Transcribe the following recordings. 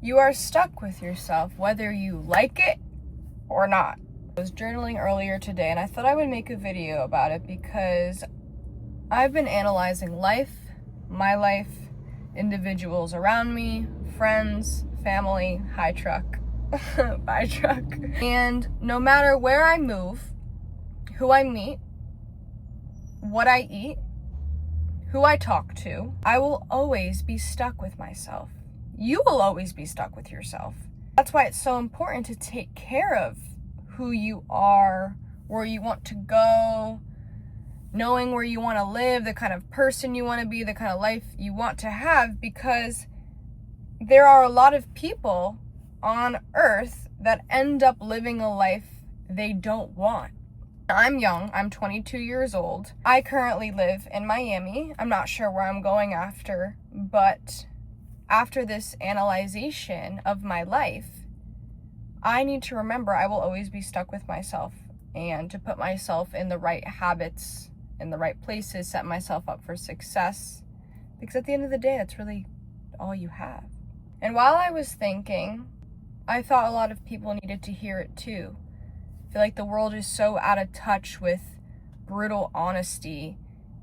You are stuck with yourself, whether you like it or not. I was journaling earlier today and I thought I would make a video about it because I've been analyzing life, my life, individuals around me, friends, family, high truck, by truck. And no matter where I move, who I meet, what I eat, who I talk to, I will always be stuck with myself. You will always be stuck with yourself. That's why it's so important to take care of who you are, where you want to go, knowing where you want to live, the kind of person you want to be, the kind of life you want to have, because there are a lot of people on earth that end up living a life they don't want. I'm young, I'm 22 years old. I currently live in Miami. I'm not sure where I'm going after, but after this analyzation of my life, I need to remember I will always be stuck with myself, and to put myself in the right habits, in the right places, set myself up for success, because at the end of the day, that's really all you have. And while I was thinking, I thought a lot of people needed to hear it too. I feel like the world is so out of touch with brutal honesty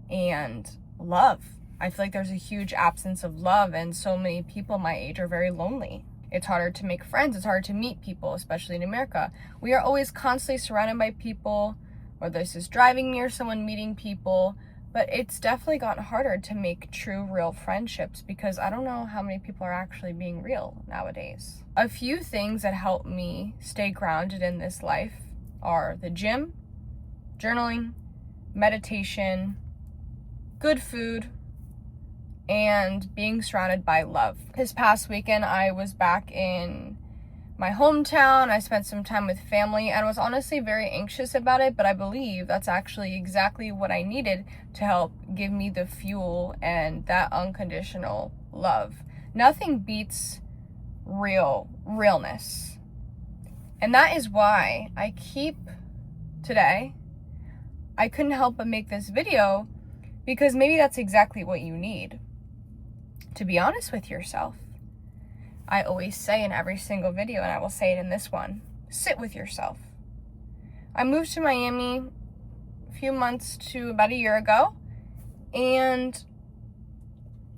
and love. I feel like there's a huge absence of love, and so many people my age are very lonely. It's harder to make friends. It's harder to meet people, especially in America. We are always constantly surrounded by people, whether this is driving near someone, meeting people, but it's definitely gotten harder to make true, real friendships because I don't know how many people are actually being real nowadays. A few things that help me stay grounded in this life are the gym, journaling, meditation, good food, and being surrounded by love. This past weekend, I was back in my hometown. I spent some time with family and was honestly very anxious about it, but I believe that's actually exactly what I needed to help give me the fuel and that unconditional love. Nothing beats realness. And that is why I couldn't help but make this video, because maybe that's exactly what you need. To be honest with yourself. I always say in every single video, and I will say it in this one, sit with yourself. I moved to Miami a few months to about a year ago, and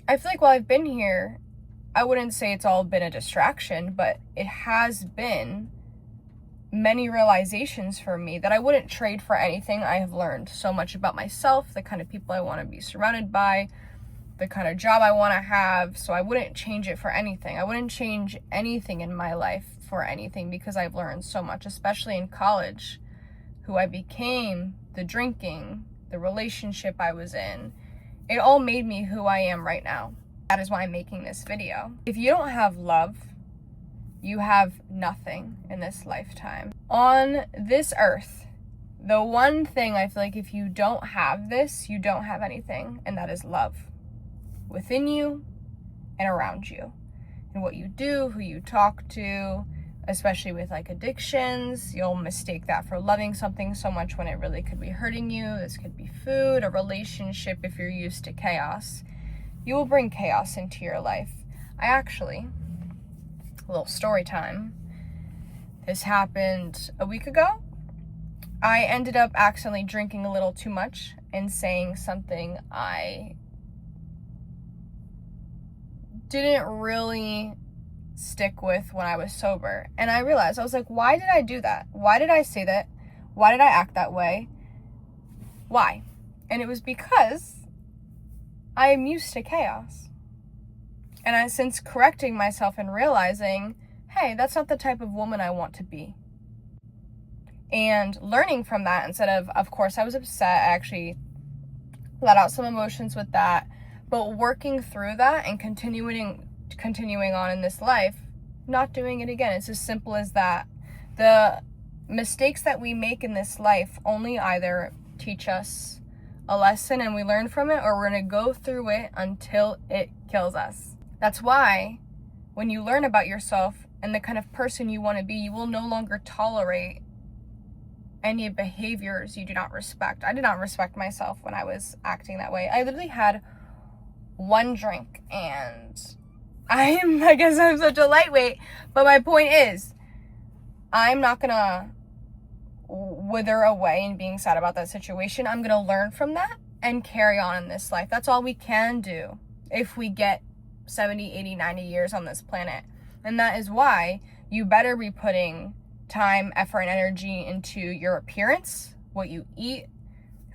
I feel like while I've been here, I wouldn't say it's all been a distraction, but it has been many realizations for me that I wouldn't trade for anything. I have learned so much about myself, the kind of people I want to be surrounded by, the kind of job I want to have, so I wouldn't change it for anything. I wouldn't change anything in my life for anything because I've learned so much, especially in college, who I became, the drinking, the relationship I was in. It all made me who I am right now. That is why I'm making this video. If you don't have love, you have nothing in this lifetime. On this earth, the one thing I feel like if you don't have this, you don't have anything, and that is love. Within you and around you. And what you do, who you talk to, especially with like addictions, you'll mistake that for loving something so much when it really could be hurting you. This could be food, a relationship if you're used to chaos. You will bring chaos into your life. A little story time. This happened a week ago. I ended up accidentally drinking a little too much and saying something I didn't really stick with when I was sober. And I realized, I was like, why did I do that? Why did I say that? Why did I act that way? Why? And it was because I am used to chaos. And since correcting myself and realizing, hey, that's not the type of woman I want to be. And learning from that, instead of course, I was upset. I actually let out some emotions with that. But working through that and continuing on in this life, not doing it again. It's as simple as that. The mistakes that we make in this life only either teach us a lesson and we learn from it, or we're going to go through it until it kills us. That's why when you learn about yourself and the kind of person you want to be, you will no longer tolerate any behaviors you do not respect. I did not respect myself when I was acting that way. I literally had one drink and I guess I'm such a lightweight, but my point is, I'm not gonna wither away and being sad about that situation. I'm gonna learn from that and carry on in this life. That's all we can do if we get 70, 80, 90 years on this planet. And that is why you better be putting time, effort, and energy into your appearance, what you eat,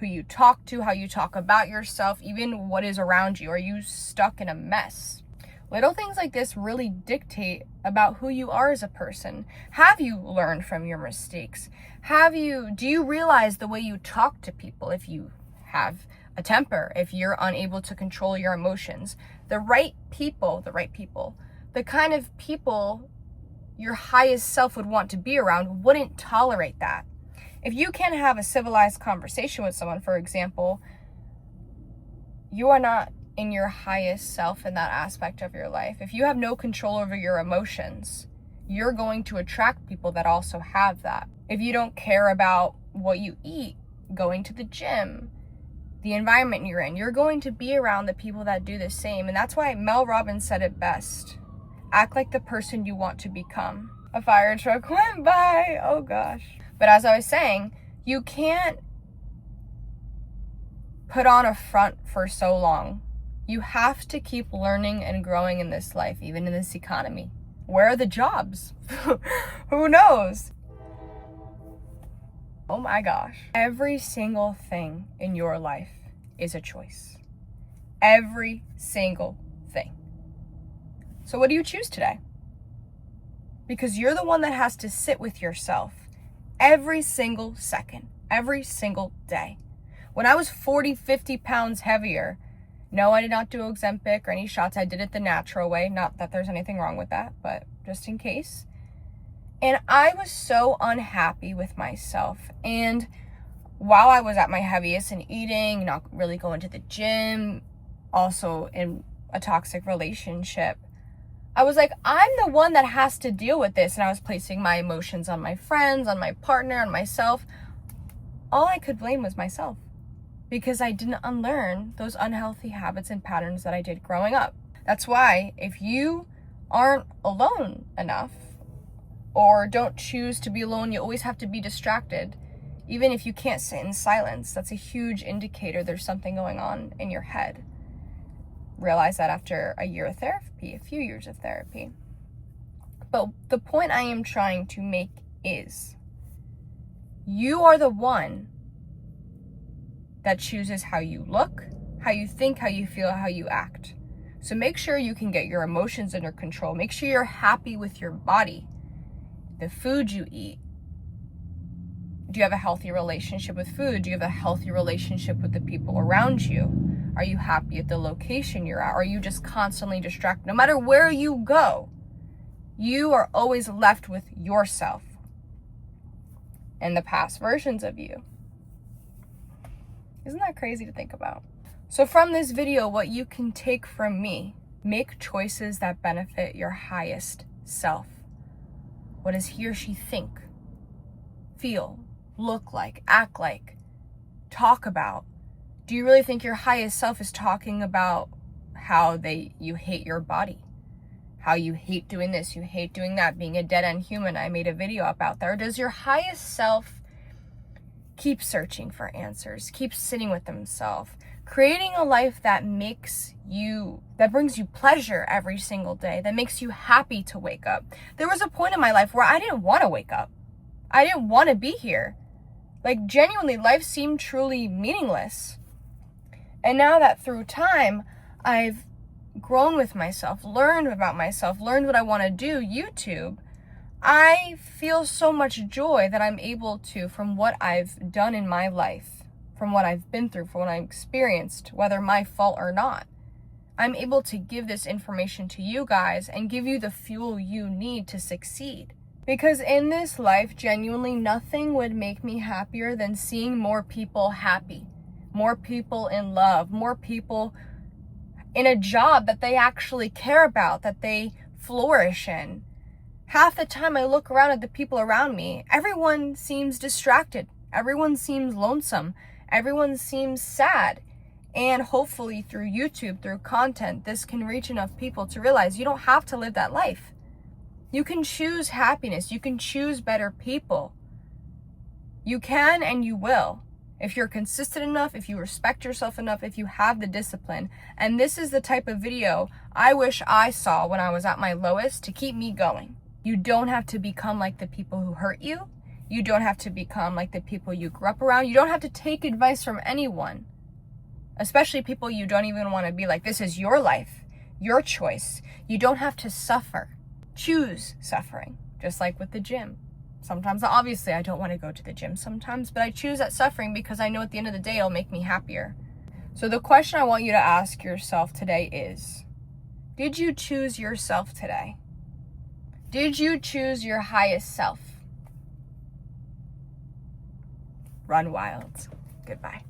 who you talk to, how you talk about yourself, even what is around you. Are you stuck in a mess? Little things like this really dictate about who you are as a person. Have you learned from your mistakes? Do you realize the way you talk to people? If you have a temper, if you're unable to control your emotions, the kind of people your highest self would want to be around wouldn't tolerate that. If you can't have a civilized conversation with someone, for example, you are not in your highest self in that aspect of your life. If you have no control over your emotions, you're going to attract people that also have that. If you don't care about what you eat, going to the gym, the environment you're in, you're going to be around the people that do the same. And that's why Mel Robbins said it best. Act like the person you want to become. A fire truck went by. Oh gosh. But as I was saying, you can't put on a front for so long. You have to keep learning and growing in this life, even in this economy. Where are the jobs? Who knows? Oh my gosh. Every single thing in your life is a choice. Every single thing. So what do you choose today? Because you're the one that has to sit with yourself every single second, every single day. When I was 40, 50 pounds heavier, no, I did not do Ozempic or any shots. I did it the natural way. Not that there's anything wrong with that, but just in case. And I was so unhappy with myself. And while I was at my heaviest and eating, not really going to the gym, also in a toxic relationship, I was like, I'm the one that has to deal with this. And I was placing my emotions on my friends, on my partner, on myself. All I could blame was myself, because I didn't unlearn those unhealthy habits and patterns that I did growing up. That's why if you aren't alone enough or don't choose to be alone, you always have to be distracted. Even if you can't sit in silence, that's a huge indicator there's something going on in your head. Realize that after a year of therapy, a few years of therapy. But the point I am trying to make is, you are the one that chooses how you look, how you think, how you feel, how you act. So make sure you can get your emotions under control. Make sure you're happy with your body, the food you eat. Do you have a healthy relationship with food? Do you have a healthy relationship with the people around you? Are you happy at the location you're at? Or are you just constantly distracted? No matter where you go, you are always left with yourself and the past versions of you. Isn't that crazy to think about? So from this video, what you can take from me, make choices that benefit your highest self. What does he or she think, feel, look like, act like, talk about? Do you really think your highest self is talking about how you hate your body? How you hate doing this, you hate doing that, being a dead-end human? I made a video about that. Or does your highest self keep searching for answers, keep sitting with themselves, creating a life that brings you pleasure every single day, that makes you happy to wake up? There was a point in my life where I didn't want to wake up. I didn't want to be here. Like, genuinely, life seemed truly meaningless. And now that through time, I've grown with myself, learned about myself, learned what I want to do, YouTube, I feel so much joy that I'm able to, from what I've done in my life, from what I've been through, from what I've experienced, whether my fault or not, I'm able to give this information to you guys and give you the fuel you need to succeed. Because in this life, genuinely, nothing would make me happier than seeing more people happy, more people in love, more people in a job that they actually care about, that they flourish in. Half the time I look around at the people around me, everyone seems distracted. Everyone seems lonesome. Everyone seems sad. And hopefully through YouTube, through content, this can reach enough people to realize you don't have to live that life. You can choose happiness. You can choose better people. You can and you will. If you're consistent enough, if you respect yourself enough, if you have the discipline. And this is the type of video I wish I saw when I was at my lowest to keep me going. You don't have to become like the people who hurt you. You don't have to become like the people you grew up around. You don't have to take advice from anyone, especially people you don't even want to be like. This is your life, your choice. You don't have to suffer. Choose suffering, just like with the gym. Sometimes, obviously, I don't want to go to the gym sometimes, but I choose that suffering because I know at the end of the day, it'll make me happier. So the question I want you to ask yourself today is, did you choose yourself today? Did you choose your highest self? Run wild. Goodbye.